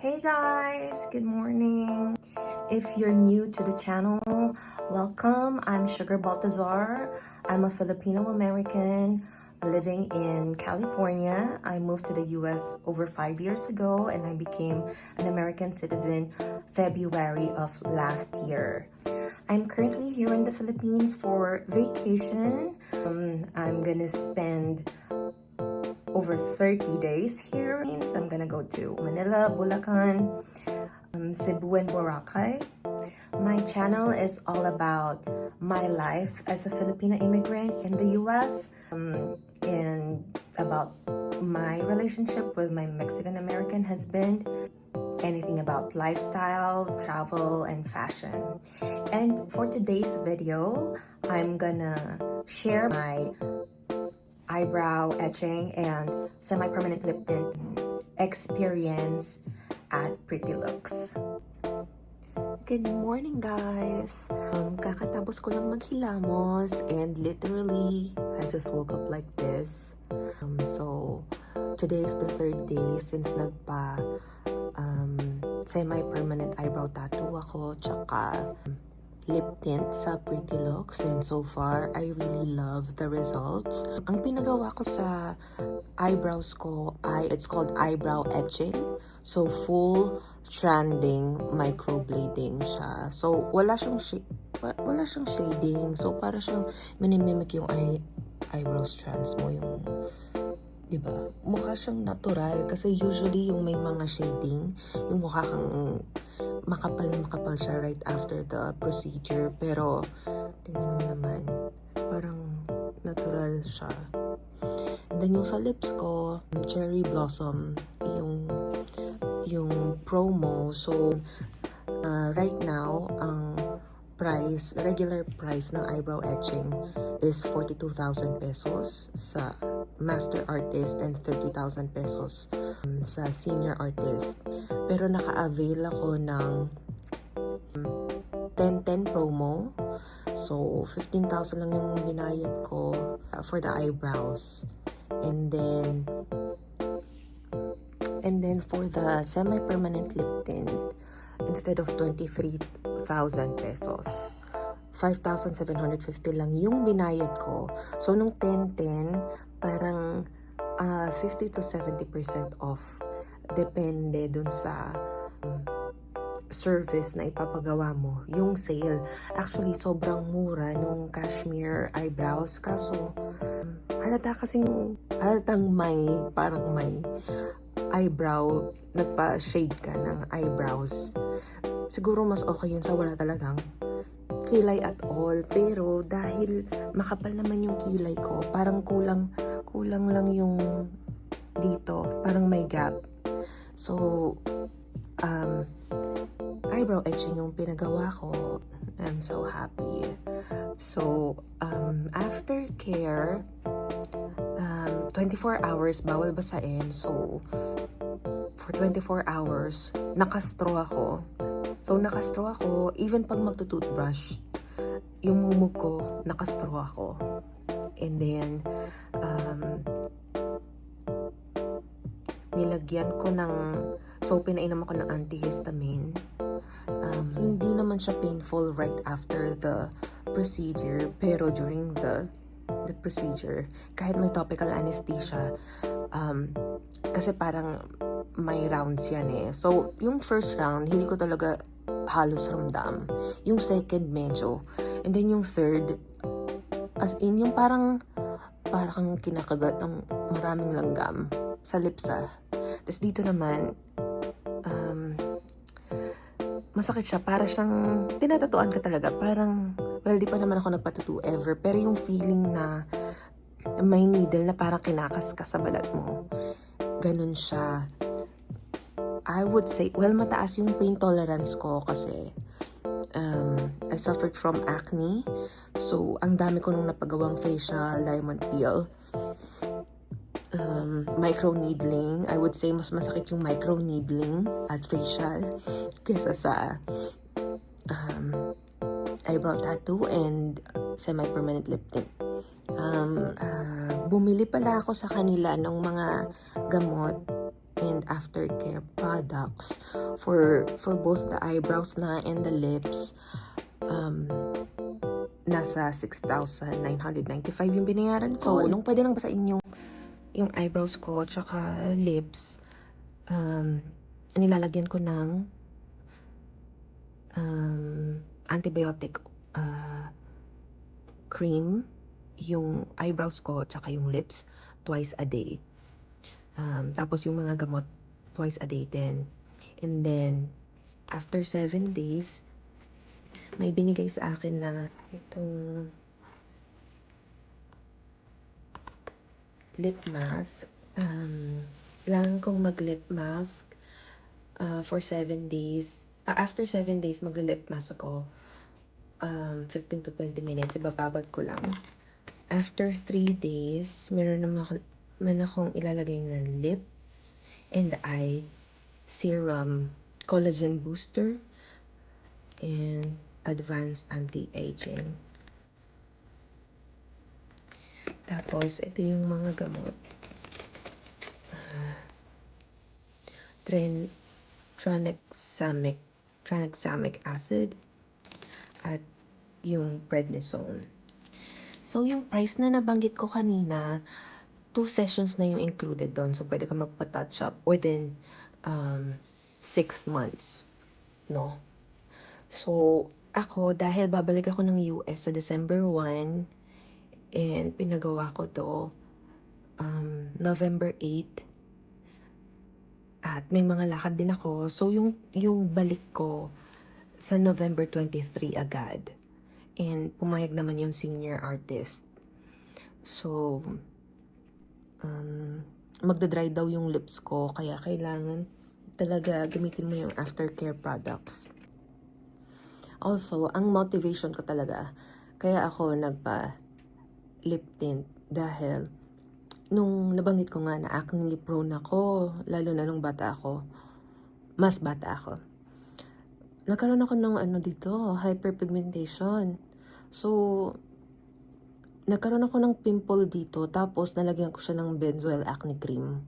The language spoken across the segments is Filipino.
Hey guys, good morning. If you're new to the channel, welcome. I'm Sugar Baltazar. I'm a Filipino American living in California. I moved to the US over 5 years ago and I became an American citizen February of last year. I'm currently here in the Philippines for vacation. I'm gonna spend over 30 days here. So I'm gonna go to Manila, Bulacan, Cebu, and Boracay. My channel is all about my life as a Filipino immigrant in the US and about my relationship with my Mexican American husband, anything about lifestyle, travel, and fashion. And for today's video, I'm gonna share my eyebrow etching and semi-permanent lip tint experience at Pretty Looks. Good morning guys! Kakatapos ko lang maghilamos and literally I just woke up like this. So today is the third day since nagpa semi-permanent eyebrow tattoo ako tsaka lip tint sa Pretty Looks, and so far I really love the results. Ang pinagawa ko sa eyebrows ko ay it's called eyebrow etching. So full stranding microblading siya. So wala siyang shading. So para siyang minimimic yung eyebrow strands mo, yung 'di ba? Mukha siyang natural kasi usually yung may mga shading, yung mukha kang makapal siya right after the procedure, pero tingnan mo naman, parang natural siya. And then yung sa lips ko, cherry blossom yung promo. So right now ang regular price ng eyebrow etching is 42,000 pesos sa master artist and 30,000 pesos sa senior artist. Pero naka-avail ako ng 10-10 promo. So 15,000 lang yung binayad ko for the eyebrows. And then for the semi-permanent lip tint, instead of 23,000 pesos, 5,750 lang yung binayad ko. So nung 10-10, parang 50 to 70% off. Depende dun sa service na ipapagawa mo, yung sale. Actually, sobrang mura nung cashmere eyebrows. Kaso, halatang parang may eyebrow, nagpa-shade ka ng eyebrows. Siguro mas okay yun sa wala talagang kilay at all. Pero dahil makapal naman yung kilay ko, parang kulang lang yung dito, parang may gap. So eyebrow etching yung pinagawa ko. I'm so happy. So after care, 24 hours bawal basain. So for 24 hours naka-straw ako. So naka-straw ako even pag magto-toothbrush. Yung mumog ko, naka-straw ako. And then nilagyan ko ng, so pinainom ako ng antihistamine. Hindi naman siya painful right after the procedure, pero during the procedure, kahit may topical anesthesia, kasi parang may rounds yan eh. So yung first round, hindi ko talaga halos ramdam. Yung second, medyo. And then yung third, as in, yung parang kinakagat ng maraming langgam sa lips Tapos dito naman, masakit siya. Para siyang tinatatuan ka talaga. Parang, well, di pa naman ako nagpatattoo ever. Pero yung feeling na may needle na parang kinakas ka sa balat mo. Ganun siya. I would say, well, mataas yung pain tolerance ko kasi I suffered from acne. So, ang dami ko nung napagawang facial, diamond peel, micro-needling. I would say mas masakit yung micro-needling at facial kesa sa eyebrow tattoo and semi-permanent lip tint. Bumili pala ako sa kanila ng mga gamot and aftercare products for both the eyebrows na and the lips. Nasa 6,995 yung binayaran ko. So, nung pwede nang basain yung eyebrows ko tsaka lips, nilalagyan ko ng antibiotic cream yung eyebrows ko tsaka yung lips twice a day. Tapos yung mga gamot twice a day din. And then, after 7 days, may binigay sa akin na itong lip mask. Kailangan kong mag-lip mask for 7 days. After 7 days, mag-lip mask ako. 15 to 20 minutes, ibababad ko lang. After 3 days, meron naman akong ilalagay na lip and eye serum, collagen booster, and advanced anti-aging. Tapos, ito yung mga gamot. Tranexamic acid at yung prednisone. So, yung price na nabanggit ko kanina, 2 sessions na yung included doon. So, pwede ka magpa-touch up within 6 months. No? So, ako, dahil babalik ako ng US sa December 1, and pinagawa ko to November 8, at may mga lakad din ako. So, yung balik ko sa November 23 agad. And pumayag naman yung senior artist. So, magdadry daw yung lips ko, kaya kailangan talaga gamitin mo yung aftercare products. Also, ang motivation ko talaga, kaya ako nagpa-lip tint dahil nung nabanggit ko nga na acne prone ako, lalo na nung mas bata ako. Nagkaroon ako ng hyperpigmentation. So, nagkaroon ako ng pimple dito, tapos nalagyan ko siya ng benzoyl acne cream.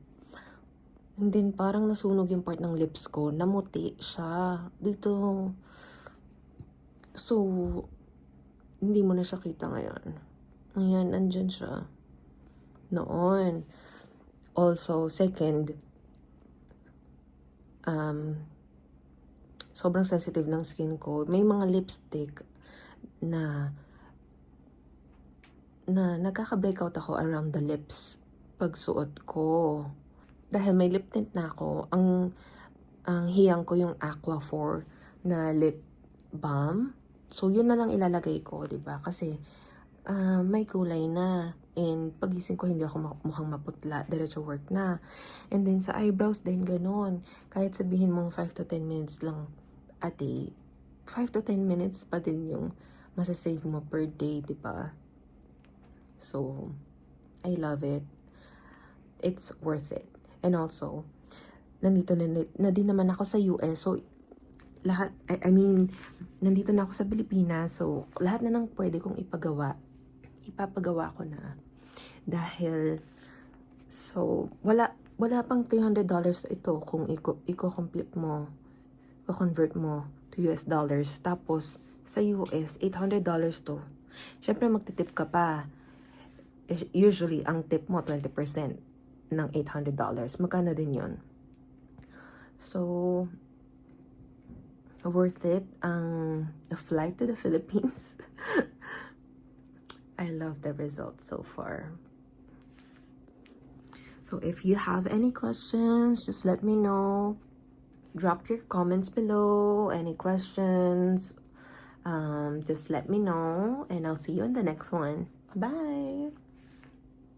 And then, parang nasunog yung part ng lips ko, namuti siya dito. So, hindi mo na siya kita ngayon. Ayan, andyan siya. Noon. Also, second, sobrang sensitive ng skin ko. May mga lipstick na nagkaka-breakout ako around the lips pag suot ko. Dahil may lip tint na ako, ang hiyang ko yung Aquaphor na lip balm. So, yun na lang ilalagay ko, diba? Kasi, may kulay na. And pagising ko, hindi ako mukhang maputla. Diretso work na. And then sa eyebrows din, ganun. Kahit sabihin mong 5 to 10 minutes lang a day, 5 to 10 minutes pa din yung masasave mo per day, diba? So, I love it. It's worth it. And also, nandito na din naman ako sa US. So, nandito na ako sa Pilipinas. So, lahat na nang pwede kong ipapagawa ko na. Dahil, so, wala pang $300 ito kung i-compute mo, i-convert mo to US dollars. Tapos, sa US, $800 to. Syempre, magtitip ka pa. Usually, ang tip mo, 20% ng $800. Magkano din yun? So, worth it ang flight to the Philippines. I love the results so far. So if you have any questions, just let me know. Drop your comments below. Any questions, just let me know. And I'll see you in the next one. Bye!